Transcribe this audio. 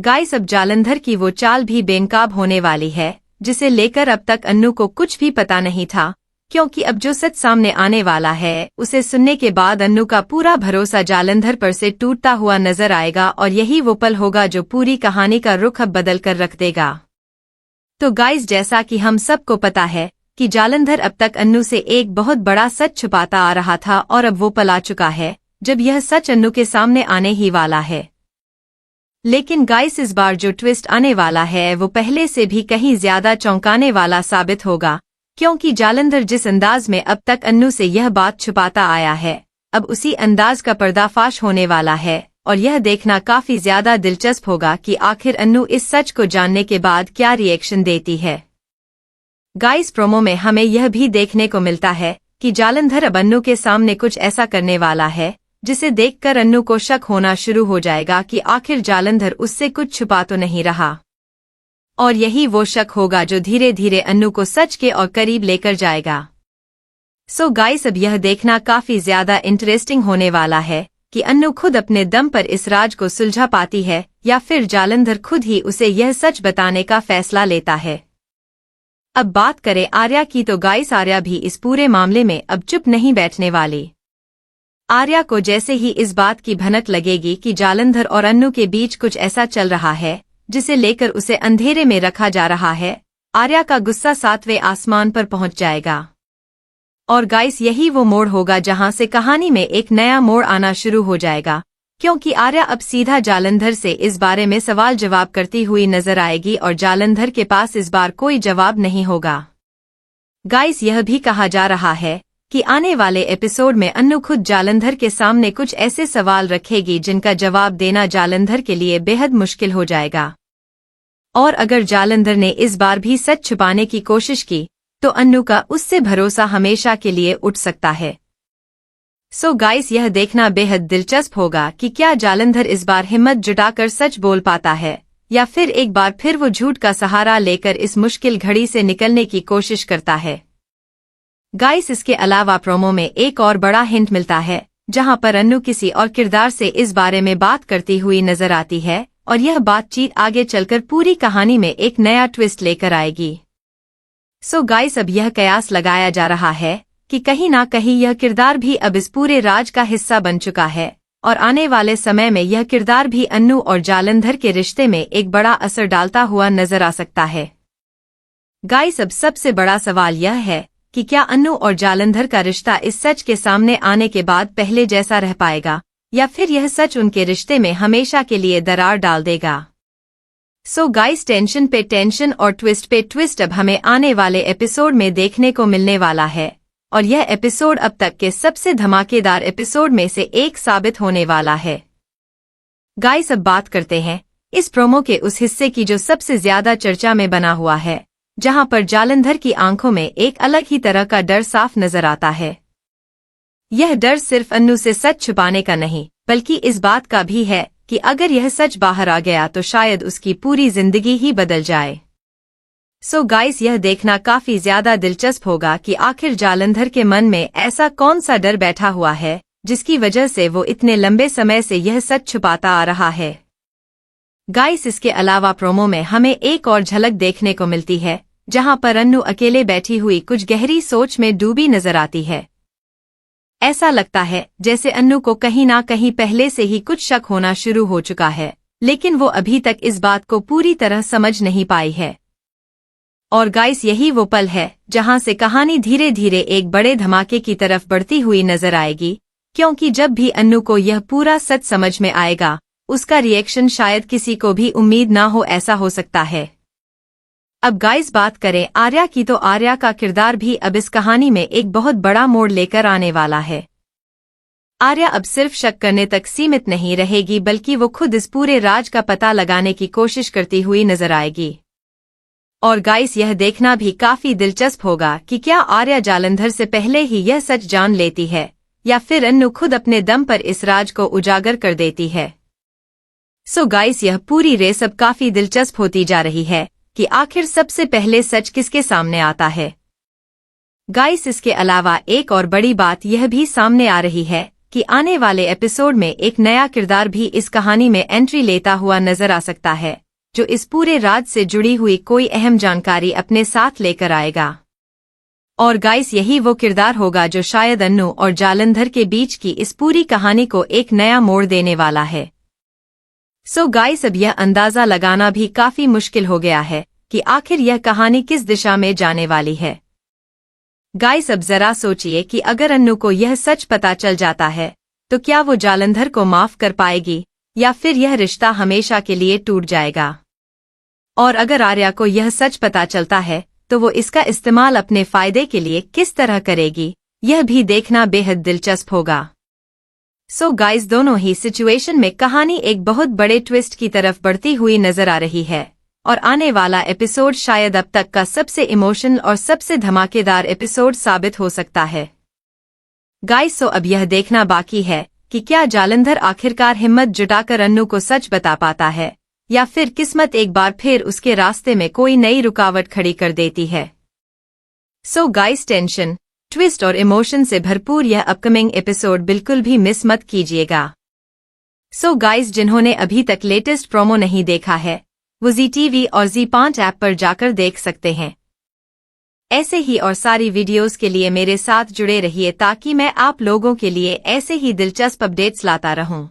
Guys अब जालंधर की वो चाल भी बेनकाब होने वाली है जिसे लेकर अब तक अन्नू को कुछ भी पता नहीं था, क्योंकि अब जो सच सामने आने वाला है उसे सुनने के बाद अन्नू का पूरा भरोसा जालंधर पर से टूटता हुआ नजर आएगा और यही वो पल होगा जो पूरी कहानी का रुख अब बदल कर रख देगा। तो गाइस जैसा कि हम सबको पता है कि जालंधर अब तक अन्नू से एक बहुत बड़ा सच छुपाता आ रहा था और अब वो पल आ चुका है जब यह सच अन्नू के सामने आने ही वाला है। लेकिन गाइस इस बार जो ट्विस्ट आने वाला है वो पहले से भी कहीं ज्यादा चौंकाने वाला साबित होगा, क्योंकि जालंधर जिस अंदाज में अब तक अन्नू से यह बात छुपाता आया है अब उसी अंदाज का पर्दाफाश होने वाला है और यह देखना काफी ज्यादा दिलचस्प होगा कि आखिर अन्नू इस सच को जानने के बाद क्या रिएक्शन देती है। गाइस प्रोमो में हमें यह भी देखने को मिलता है कि जालंधर अब अन्नू के सामने कुछ ऐसा करने वाला है जिसे देखकर अन्नू को शक होना शुरू हो जाएगा कि आखिर जालंधर उससे कुछ छुपा तो नहीं रहा, और यही वो शक होगा जो धीरे धीरे अन्नू को सच के और करीब लेकर जाएगा। सो गाइस अब यह देखना काफी ज्यादा इंटरेस्टिंग होने वाला है कि अन्नू खुद अपने दम पर इस राज को सुलझा पाती है या फिर जालंधर खुद ही उसे यह सच बताने का फैसला लेता है। अब बात करें आर्या की तो गाइस आर्या भी इस पूरे मामले में अब चुप नहीं बैठने वाली। आर्या को जैसे ही इस बात की भनक लगेगी कि जालंधर और अन्नू के बीच कुछ ऐसा चल रहा है जिसे लेकर उसे अंधेरे में रखा जा रहा है, आर्या का गुस्सा 7वें आसमान पर पहुंच जाएगा। और गाइस यही वो मोड़ होगा जहां से कहानी में एक नया मोड़ आना शुरू हो जाएगा, क्योंकि आर्या अब सीधा जालंधर से इस बारे में सवाल जवाब करती हुई नजर आएगी और जालंधर के पास इस बार कोई जवाब नहीं होगा। गाइस यह भी कहा जा रहा है कि आने वाले एपिसोड में अन्नू खुद जालंधर के सामने कुछ ऐसे सवाल रखेगी जिनका जवाब देना जालंधर के लिए बेहद मुश्किल हो जाएगा। और अगर जालंधर ने इस बार भी सच छुपाने की कोशिश की तो अन्नू का उससे भरोसा हमेशा के लिए उठ सकता है। सो गाइस यह देखना बेहद दिलचस्प होगा कि क्या जालंधर इस बार हिम्मत जुटाकर सच बोल पाता है या फिर एक बार फिर वो झूठ का सहारा लेकर इस मुश्किल घड़ी से निकलने की कोशिश करता है। गाइस इसके अलावा प्रोमो में एक और बड़ा हिंट मिलता है जहां पर अन्नू किसी और किरदार से इस बारे में बात करती हुई नजर आती है और यह बातचीत आगे चलकर पूरी कहानी में एक नया ट्विस्ट लेकर आएगी। सो गाइस अब यह कयास लगाया जा रहा है कि कहीं ना कहीं यह किरदार भी अब इस पूरे राज का हिस्सा बन चुका है और आने वाले समय में यह किरदार भी अन्नू और जालंधर के रिश्ते में एक बड़ा असर डालता हुआ नजर आ सकता है। गाइस अब सबसे बड़ा सवाल यह है कि क्या अन्नू और जालंधर का रिश्ता इस सच के सामने आने के बाद पहले जैसा रह पाएगा या फिर यह सच उनके रिश्ते में हमेशा के लिए दरार डाल देगा। सो गाइस टेंशन पे टेंशन और ट्विस्ट पे ट्विस्ट अब हमें आने वाले एपिसोड में देखने को मिलने वाला है और यह एपिसोड अब तक के सबसे धमाकेदार एपिसोड में से एक साबित होने वाला है। गाइस अब बात करते हैं इस प्रोमो के उस हिस्से की जो सबसे ज्यादा चर्चा में बना हुआ है, जहां पर जालंधर की आंखों में एक अलग ही तरह का डर साफ नजर आता है। यह डर सिर्फ अन्नू से सच छुपाने का नहीं बल्कि इस बात का भी है कि अगर यह सच बाहर आ गया तो शायद उसकी पूरी जिंदगी ही बदल जाए। सो गाइस यह देखना काफी ज्यादा दिलचस्प होगा कि आखिर जालंधर के मन में ऐसा कौन सा डर बैठा हुआ है जिसकी वजह से वो इतने लंबे समय से यह सच छुपाता आ रहा है। गाइस इसके अलावा प्रोमो में हमें एक और झलक देखने को मिलती है जहां पर अन्नू अकेले बैठी हुई कुछ गहरी सोच में डूबी नजर आती है। ऐसा लगता है जैसे अन्नू को कहीं ना कहीं पहले से ही कुछ शक होना शुरू हो चुका है, लेकिन वो अभी तक इस बात को पूरी तरह समझ नहीं पाई है। और गाइस यही वो पल है जहां से कहानी धीरे धीरे एक बड़े धमाके की तरफ बढ़ती हुई नजर आएगी, क्योंकि जब भी अन्नू को यह पूरा सच समझ में आएगा उसका रिएक्शन शायद किसी को भी उम्मीद ना हो ऐसा हो सकता है। अब गाइस बात करें आर्या की तो आर्या का किरदार भी अब इस कहानी में एक बहुत बड़ा मोड़ लेकर आने वाला है। आर्या अब सिर्फ शक करने तक सीमित नहीं रहेगी बल्कि वो खुद इस पूरे राज का पता लगाने की कोशिश करती हुई नजर आएगी। और गाइस यह देखना भी काफी दिलचस्प होगा कि क्या आर्या जालंधर से पहले ही यह सच जान लेती है या फिर अन्नू खुद अपने दम पर इस राज को उजागर कर देती है। सो गाइस यह पूरी रेस अब काफी दिलचस्प होती जा रही है कि आखिर सबसे पहले सच किसके सामने आता है। गाइस इसके अलावा एक और बड़ी बात यह भी सामने आ रही है कि आने वाले एपिसोड में एक नया किरदार भी इस कहानी में एंट्री लेता हुआ नजर आ सकता है, जो इस पूरे राज से जुड़ी हुई कोई अहम जानकारी अपने साथ लेकर आएगा। और गाइस, यही वो किरदार होगा जो शायद अन्नू और जालंधर के बीच की इस पूरी कहानी को एक नया मोड़ देने वाला है। सो गाइस, अब यह अंदाजा लगाना भी काफी मुश्किल हो गया है कि आखिर यह कहानी किस दिशा में जाने वाली है। गाइस, अब जरा सोचिए कि अगर अन्नू को यह सच पता चल जाता है तो क्या वो जालंधर को माफ कर पाएगी या फिर यह रिश्ता हमेशा के लिए टूट जाएगा। और अगर आर्या को यह सच पता चलता है तो वो इसका इस्तेमाल अपने फायदे के लिए किस तरह करेगी, यह भी देखना बेहद दिलचस्प होगा। सो गाइस, दोनों ही सिचुएशन में कहानी एक बहुत बड़े ट्विस्ट की तरफ बढ़ती हुई नजर आ रही है और आने वाला एपिसोड शायद अब तक का सबसे इमोशनल और सबसे धमाकेदार एपिसोड साबित हो सकता है। गाइस, सो अब यह देखना बाकी है कि क्या जालंधर आखिरकार हिम्मत जुटाकर अन्नू को सच बता पाता है या फिर किस्मत एक बार फिर उसके रास्ते में कोई नई रुकावट खड़ी कर देती है। सो गाइस, टेंशन, ट्विस्ट और इमोशन से भरपूर यह अपकमिंग एपिसोड बिल्कुल भी मिस मत कीजिएगा। सो गाइस, जिन्होंने अभी तक लेटेस्ट प्रोमो नहीं देखा है वो ZTV और Z5 ऐप पर जाकर देख सकते हैं। ऐसे ही और सारी वीडियोस के लिए मेरे साथ जुड़े रहिए ताकि मैं आप लोगों के लिए ऐसे ही दिलचस्प अपडेट्स लाता रहूं।